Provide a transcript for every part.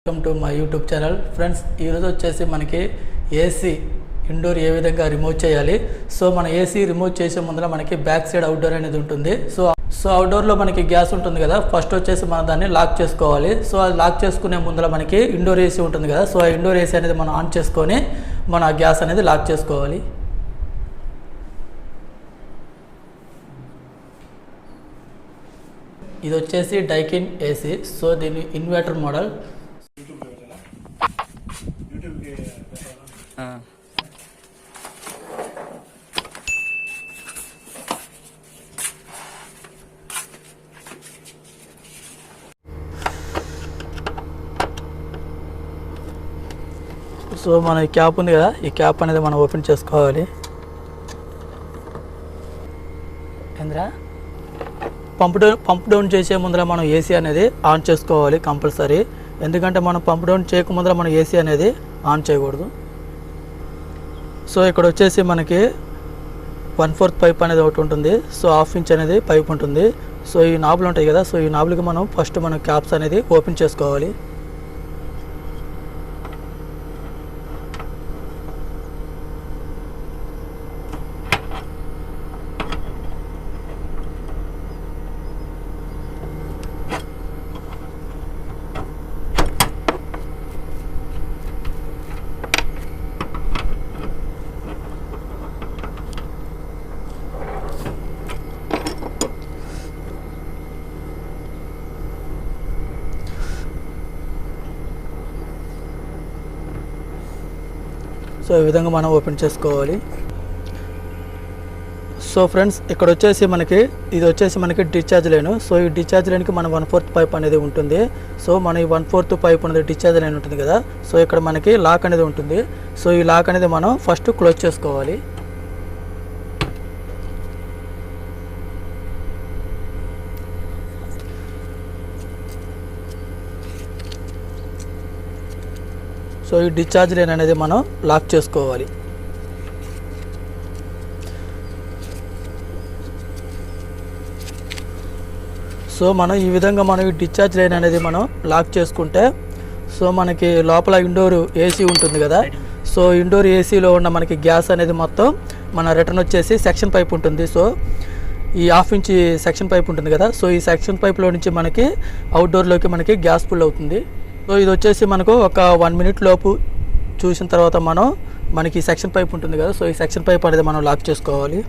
Welcome to my YouTube channel friends. ఈరోజు వచ్చేసి మనకి ఏసీ ఇండోర్ ఏ విధంగా రిమూవ్ చేయాలి. సో మన ఏసీ రిమూవ్ చేసే ముందర మనకి బ్యాక్ సైడ్ అవుట్డోర్ అనేది ఉంటుంది. సో అవుట్డోర్లో మనకి గ్యాస్ ఉంటుంది కదా, ఫస్ట్ వచ్చేసి మనం దాన్ని లాక్ చేసుకోవాలి. సో అది లాక్ చేసుకునే ముందర మనకి ఇండోర్ ఏసీ ఉంటుంది కదా, సో ఆ ఇండోర్ ఏసీ అనేది మనం ఆన్ చేసుకొని మన గ్యాస్ అనేది లాక్ చేసుకోవాలి. ఇది వచ్చేసి డైకిన్ ఏసీ. సో దీని ఇన్వర్టర్ మోడల్. సో మన ఈ క్యాప్ ఉంది కదా, ఈ క్యాప్ అనేది మనం ఓపెన్ చేసుకోవాలి. ఏంద్రా పంప్ డౌన్ చేసే ముందర మనం ఏసీ అనేది ఆన్ చేసుకోవాలి కంపల్సరీ. ఎందుకంటే మనం పంప్ డౌన్ చేయక ముందర మనం ఏసీ అనేది ఆన్ చేయకూడదు. సో ఇక్కడ వచ్చేసి మనకి 1/4 పైప్ అనేది ఒకటి ఉంటుంది. సో 1/2 ఇంచ్ అనేది పైప్ ఉంటుంది. సో ఈ నాబులు ఉంటాయి కదా, సో ఈ నాబులకి మనం ఫస్ట్ మనం క్యాప్స్ అనేది ఓపెన్ చేసుకోవాలి. సో ఈ విధంగా మనం ఓపెన్ చేసుకోవాలి. సో ఫ్రెండ్స్ ఇక్కడ వచ్చేసి ఇది వచ్చేసి మనకి డిశ్చార్జ్ లైన్. సో ఈ డిశ్చార్జ్ లైన్కి మన 1/4 పైప్ అనేది ఉంటుంది. సో మన ఈ 1/4 పైప్ అనేది డిశ్చార్జ్ లైన్ ఉంటుంది కదా, సో ఇక్కడ మనకి లాక్ అనేది ఉంటుంది. సో ఈ లాక్ అనేది మనం ఫస్ట్ క్లోజ్ చేసుకోవాలి. సో ఈ డిశ్చార్జ్ లైన్ అనేది మనం లాక్ చేసుకోవాలి. సో మనం ఈ విధంగా ఈ డిశ్చార్జ్ లైన్ అనేది మనం లాక్ చేసుకుంటే, సో మనకి లోపల ఇండోర్ ఏసీ ఉంటుంది కదా, సో ఇండోర్ ఏసీలో ఉన్న మనకి గ్యాస్ అనేది మొత్తం మన రిటర్న్ వచ్చేసి సెక్షన్ పైప్ ఉంటుంది. సో ఈ 1/2 ఇంచ్ సెక్షన్ పైప్ ఉంటుంది కదా, సో ఈ సెక్షన్ పైప్లో నుంచి మనకి అవుట్డోర్లోకి మనకి గ్యాస్ ఫుల్ అవుతుంది. సో ఇది వచ్చేసి మనకు ఒక 1 మినిట్ లోపు చూసిన తర్వాత మనకి సెక్షన్ పైప్ ఉంటుంది కదా, సో ఈ సెక్షన్ పైప్ అనేది మనం లాక్ చేసుకోవాలి.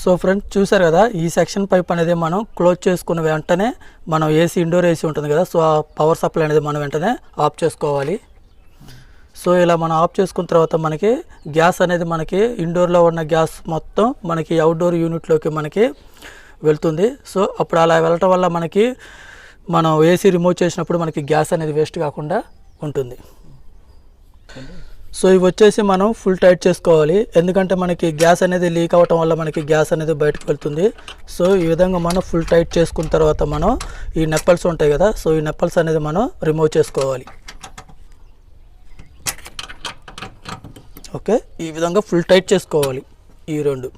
సో ఫ్రెండ్స్ చూసారు కదా, ఈ సెక్షన్ పైప్ అనేది మనం క్లోజ్ చేసుకున్న వెంటనే మనం ఇండోర్ ఏసీ ఉంటుంది కదా, సో ఆ పవర్ సప్లై అనేది మనం వెంటనే ఆఫ్ చేసుకోవాలి. సో ఇలా మనం ఆఫ్ చేసుకున్న తర్వాత మనకి గ్యాస్ అనేది మనకి ఇండోర్లో ఉన్న గ్యాస్ మొత్తం మనకి అవుట్డోర్ యూనిట్లోకి మనకి వెళ్తుంది. సో అప్పుడు అలా వెళ్ళటం వల్ల మనం ఏసీ రిమూవ్ చేసినప్పుడు మనకి గ్యాస్ అనేది వేస్ట్ కాకుండా ఉంటుంది. సో ఇవి వచ్చేసి మనం ఫుల్ టైట్ చేసుకోవాలి, ఎందుకంటే మనకి గ్యాస్ అనేది లీక్ అవ్వటం వల్ల మనకి గ్యాస్ అనేది బయటకు వెళ్తుంది. సో ఈ విధంగా మనం ఫుల్ టైట్ చేసుకున్న తర్వాత మనం ఈ నెప్పల్స్ ఉంటాయి కదా, సో ఈ నెప్పల్స్ అనేది మనం రిమూవ్ చేసుకోవాలి. ఓకే, ఈ విధంగా ఫుల్ టైట్ చేసుకోవాలి ఈ రెండు.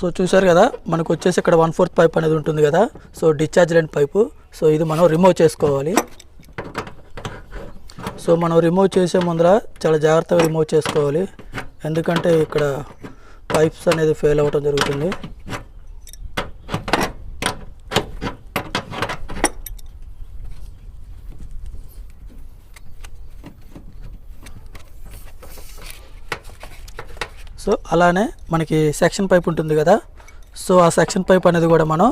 సో చూసారు కదా, మనకు వచ్చేసి ఇక్కడ 1/4 పైప్ అనేది ఉంటుంది కదా, so discharge line pipe. So ఇది మనం రిమూవ్ చేసుకోవాలి. సో మనం రిమూవ్ చేసే ముందర చాలా జాగ్రత్తగా రిమూవ్ చేసుకోవాలి, ఎందుకంటే ఇక్కడ పైప్స్ అనేది ఫెయిల్ అవ్వడం జరుగుతుంది. సో అలానే మనకి సెక్షన్ పైప్ ఉంటుంది కదా, సో ఆ సెక్షన్ పైప్ అనేది కూడా మనం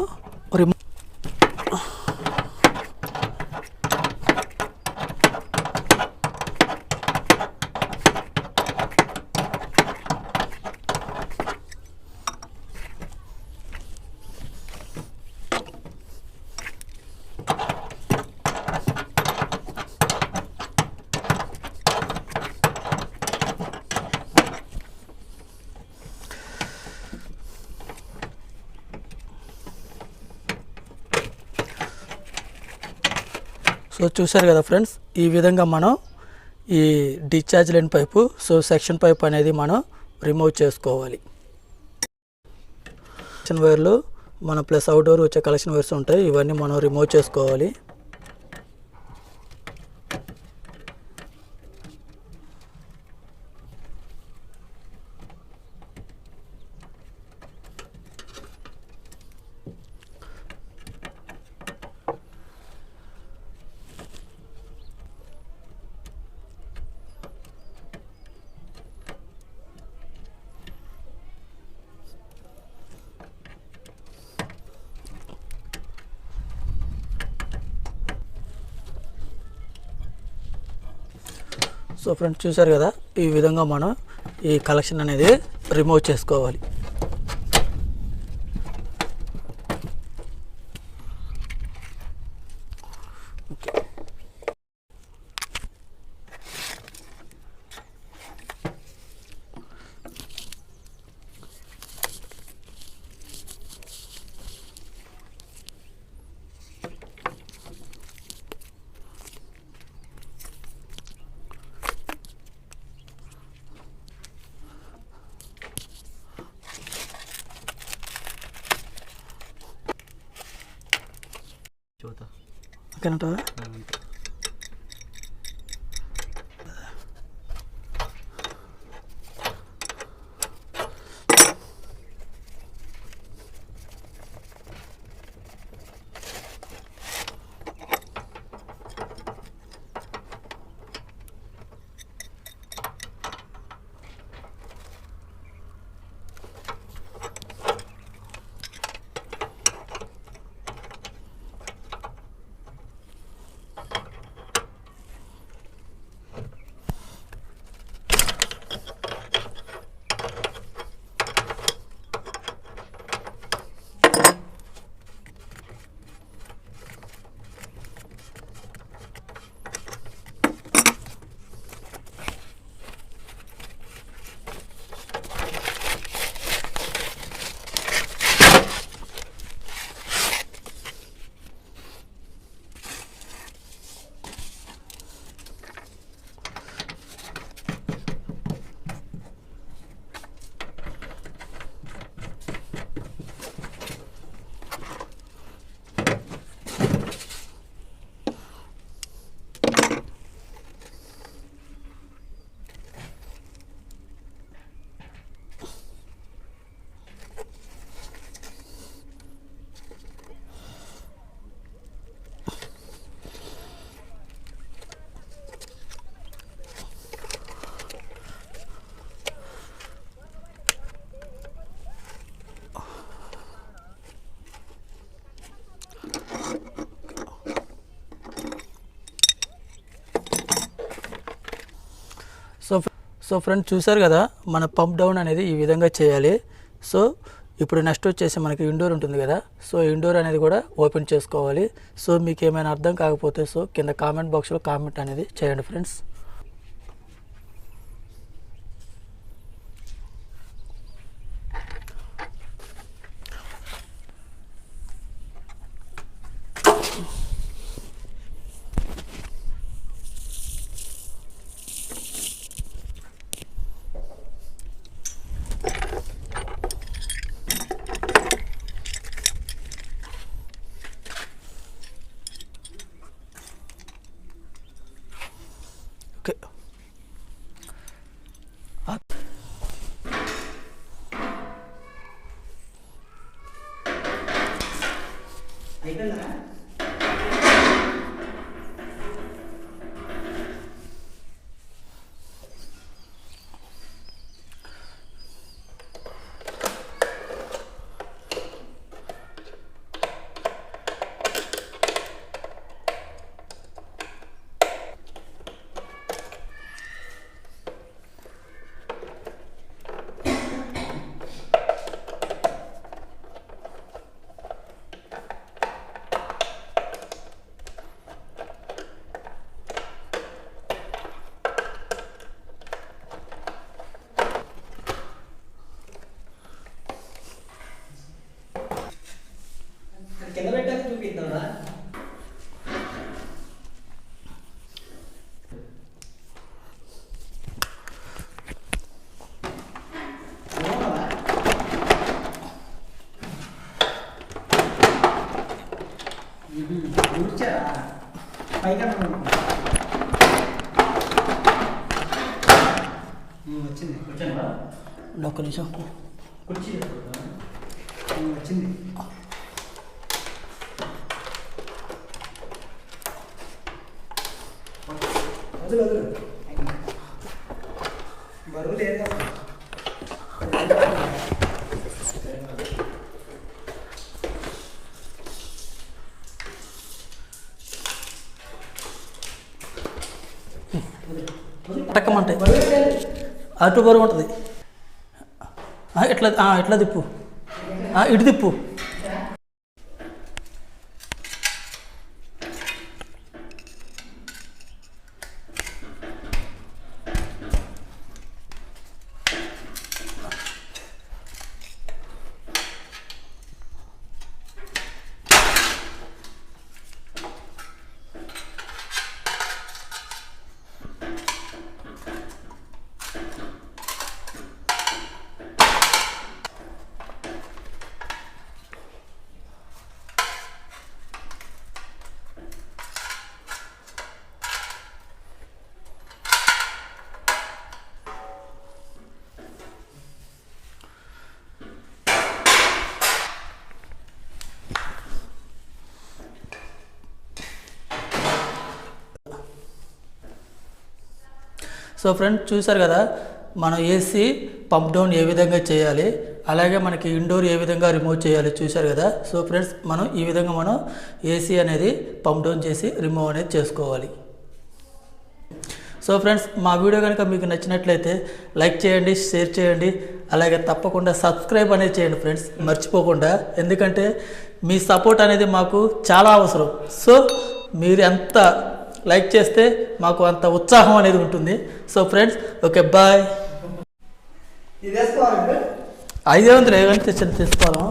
సో చూసారు కదా ఫ్రెండ్స్, ఈ విధంగా మనం ఈ discharge line pipe section pipe అనేది మనం రిమూవ్ చేసుకోవాలి. కలెక్షన్ వైర్లు మన ప్లస్ అవుట్డోర్ వచ్చే కలెక్షన్ వైర్స్ ఉంటాయి, ఇవన్నీ మనం రిమూవ్ చేసుకోవాలి. సో ఫ్రెండ్స్ చూసారు కదా, ఈ విధంగా మనం ఈ కలెక్షన్ అనేది రిమూవ్ చేసుకోవాలి. ఓకేనంటావా? సో ఫ్రెండ్స్ చూసారు కదా, మన పంప్ డౌన్ అనేది ఈ విధంగా చేయాలి. సో ఇప్పుడు నెక్స్ట్ వచ్చేసి మనకి ఇండోర్ ఉంటుంది కదా, సో ఇండోర్ అనేది కూడా ఓపెన్ చేసుకోవాలి. సో మీకు ఏమైనా అర్థం కాకపోతే కింద కామెంట్ బాక్స్లో కామెంట్ అనేది చేయండి ఫ్రెండ్స్. వచ్చింది. ఒక్క నిమిషం. వచ్చింది. వదులు బరువు లేదు. పట్టకమంటే అటు బరువు ఉంటుంది. ఇట్లా తిప్పు, ఇటు తిప్పు. సో ఫ్రెండ్స్ చూసారు కదా, మనం ఏసీ పంప్ డౌన్ ఏ విధంగా చేయాలి, అలాగే మనకి ఇండోర్ ఏ విధంగా రిమూవ్ చేయాలి చూసారు కదా. సో ఫ్రెండ్స్ మనం ఈ విధంగా మనం ఏసీ అనేది పంప్ డౌన్ చేసి రిమూవ్ అనేది చేసుకోవాలి. సో ఫ్రెండ్స్ మా వీడియో కనుక మీకు నచ్చినట్లయితే లైక్ చేయండి, షేర్ చేయండి, అలాగే తప్పకుండా సబ్స్క్రైబ్ అనేది చేయండి ఫ్రెండ్స్, మర్చిపోకుండా. ఎందుకంటే మీ సపోర్ట్ అనేది మాకు చాలా అవసరం. సో మీరు ఎంత లైక్ చేస్తే మాకు అంత ఉత్సాహం అనేది ఉంటుంది. So friends okay, bye. 500 ఏమైనా తీసుకోవాలా?